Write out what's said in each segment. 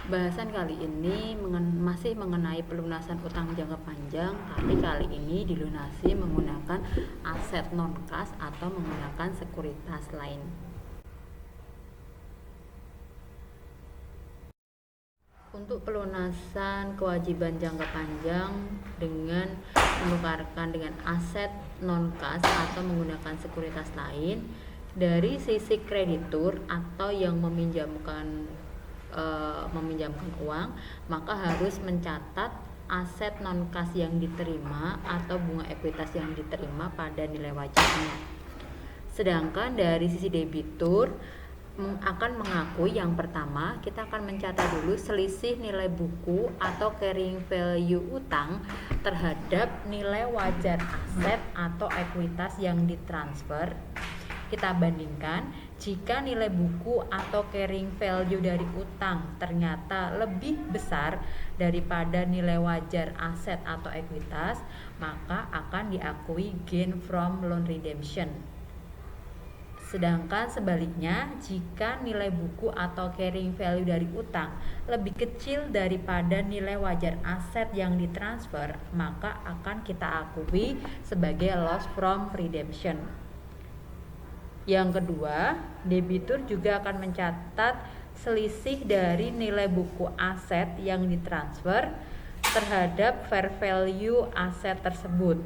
Bahasan kali ini masih mengenai pelunasan utang jangka panjang, tapi kali ini dilunasi menggunakan aset non-kas atau menggunakan sekuritas lain. Untuk pelunasan kewajiban jangka panjang dengan menukarkan dengan aset non-kas atau menggunakan sekuritas lain, dari sisi kreditur atau yang meminjamkan uang, maka harus mencatat aset non-kas yang diterima atau bunga ekuitas yang diterima pada nilai wajarnya. Sedangkan dari sisi debitur akan mengakui yang pertama, kita akan mencatat dulu selisih nilai buku atau carrying value utang terhadap nilai wajar aset atau ekuitas yang ditransfer. Kita bandingkan, jika nilai buku atau carrying value dari utang ternyata lebih besar daripada nilai wajar aset atau ekuitas, maka akan diakui gain from loan redemption. Sedangkan sebaliknya, jika nilai buku atau carrying value dari utang lebih kecil daripada nilai wajar aset yang ditransfer, maka akan kita akui sebagai loss from redemption. Yang kedua, debitur juga akan mencatat selisih dari nilai buku aset yang ditransfer terhadap fair value aset tersebut.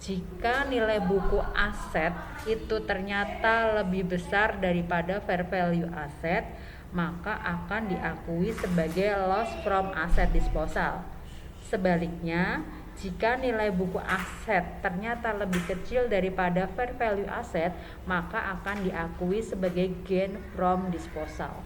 Jika nilai buku aset itu ternyata lebih besar daripada fair value aset, maka akan diakui sebagai loss from asset disposal. Sebaliknya, jika nilai buku aset ternyata lebih kecil daripada fair value aset, maka akan diakui sebagai gain from disposal.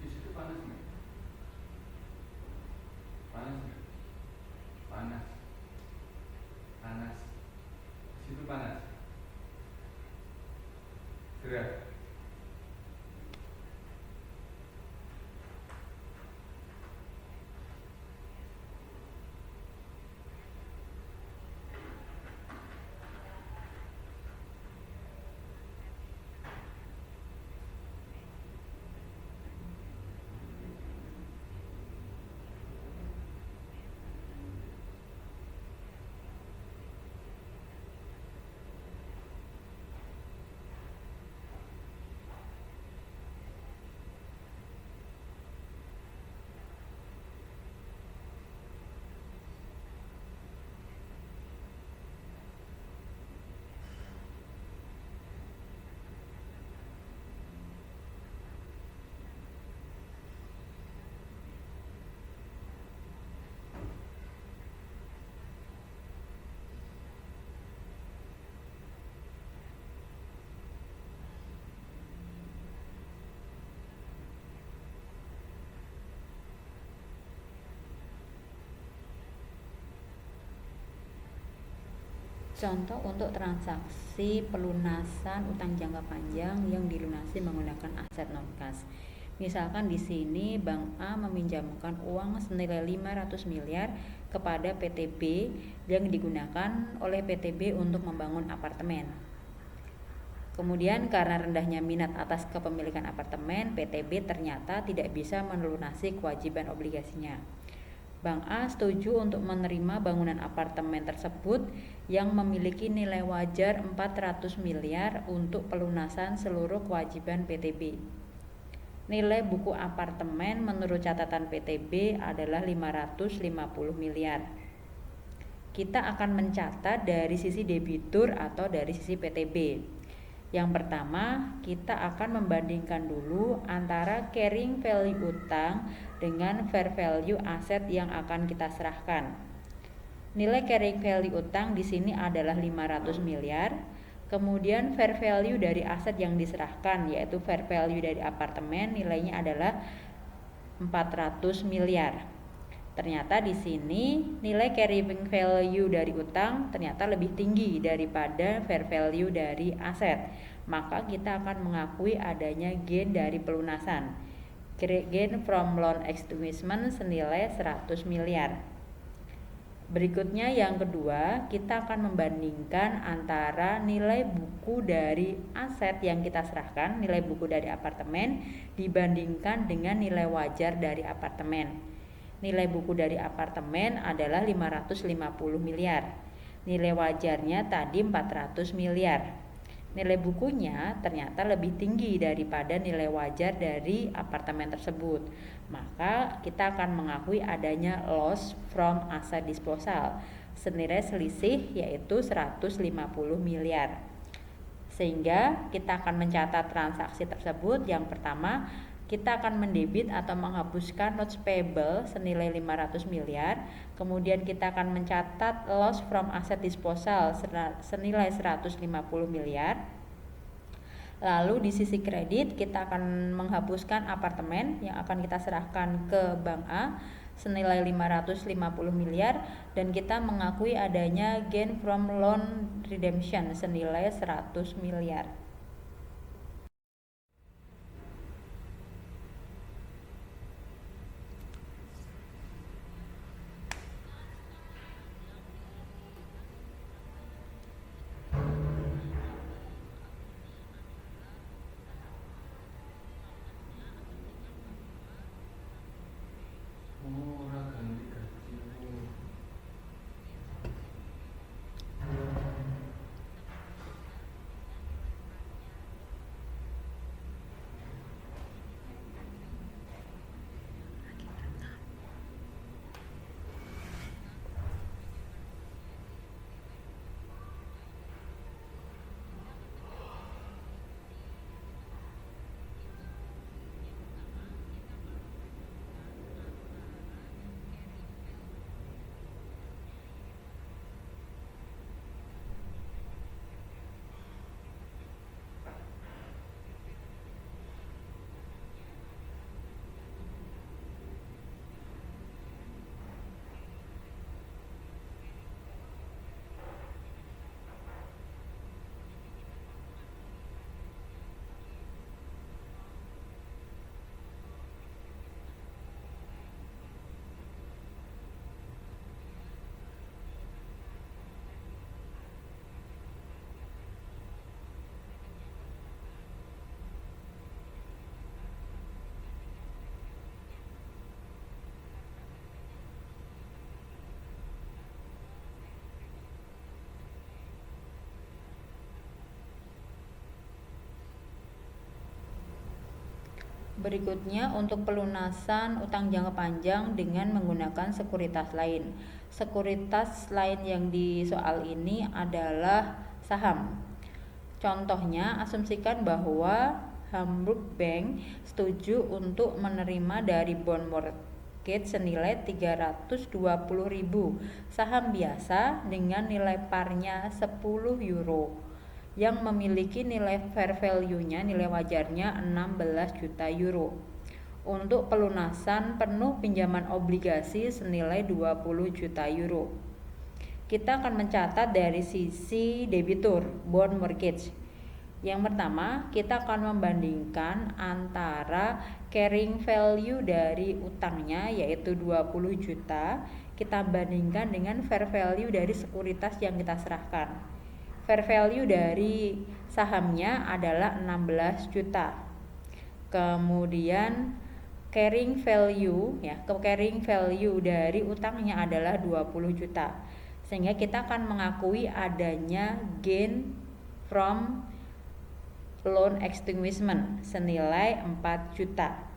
Di situ panas nggak? Panas nggak? Panas. Panas. Di situ panas. Gerak. Contoh untuk transaksi pelunasan utang jangka panjang yang dilunasi menggunakan aset non-kas. Misalkan di sini Bank A meminjamkan uang senilai 500 miliar kepada PTB yang digunakan oleh PTB untuk membangun apartemen. Kemudian karena rendahnya minat atas kepemilikan apartemen, PTB ternyata tidak bisa melunasi kewajiban obligasinya. Bank A setuju untuk menerima bangunan apartemen tersebut yang memiliki nilai wajar 400 miliar untuk pelunasan seluruh kewajiban PTB. Nilai buku apartemen menurut catatan PTB adalah 550 miliar. Kita akan mencatat dari sisi debitur atau dari sisi PTB. Yang pertama, kita akan membandingkan dulu antara carrying value utang dengan fair value aset yang akan kita serahkan. Nilai carrying value utang di sini adalah 500 miliar. Kemudian fair value dari aset yang diserahkan, yaitu fair value dari apartemen, nilainya adalah 400 miliar. Ternyata di sini nilai carrying value dari utang ternyata lebih tinggi daripada fair value dari aset. Maka kita akan mengakui adanya gain dari pelunasan. Gain from loan extinguishment senilai 100 miliar. Berikutnya yang kedua, kita akan membandingkan antara nilai buku dari aset yang kita serahkan, nilai buku dari apartemen dibandingkan dengan nilai wajar dari apartemen. Nilai buku dari apartemen adalah 550 miliar. Nilai wajarnya tadi 400 miliar. Nilai bukunya ternyata lebih tinggi daripada nilai wajar dari apartemen tersebut. Maka kita akan mengakui adanya loss from asset disposal senilai selisih yaitu 150 miliar. Sehingga kita akan mencatat transaksi tersebut. Yang pertama, kita akan mendebit atau menghapuskan notes payable senilai 500 miliar. Kemudian kita akan mencatat loss from asset disposal senilai 150 miliar. Lalu di sisi kredit kita akan menghapuskan apartemen yang akan kita serahkan ke Bank A senilai 550 miliar dan kita mengakui adanya gain from loan redemption senilai 100 miliar. Oh, ora ganti gajimu. Berikutnya untuk pelunasan utang jangka panjang dengan menggunakan sekuritas lain. Sekuritas lain yang di soal ini adalah saham. Contohnya, asumsikan bahwa Hamburg Bank setuju untuk menerima dari bond mortgage senilai 320.000 saham biasa dengan nilai parnya 10 euro yang memiliki nilai fair value-nya, nilai wajarnya 16 juta euro. Untuk pelunasan penuh pinjaman obligasi senilai 20 juta euro. Kita akan mencatat dari sisi debitur, bond mortgage. Yang pertama, kita akan membandingkan antara carrying value dari utangnya yaitu 20 juta, kita bandingkan dengan fair value dari sekuritas yang kita serahkan. fair value dari sahamnya adalah 16 juta. Kemudian carrying value dari utangnya adalah 20 juta. Sehingga kita akan mengakui adanya gain from loan extinguishment senilai 4 juta.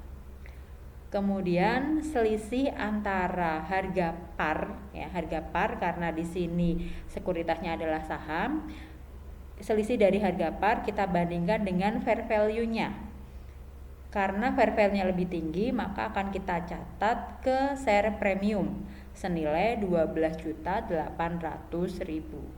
Kemudian selisih antara harga par karena di sini sekuritasnya adalah saham. Selisih dari harga par kita bandingkan dengan fair value-nya. Karena fair value-nya lebih tinggi, maka akan kita catat ke share premium senilai 12.800.000.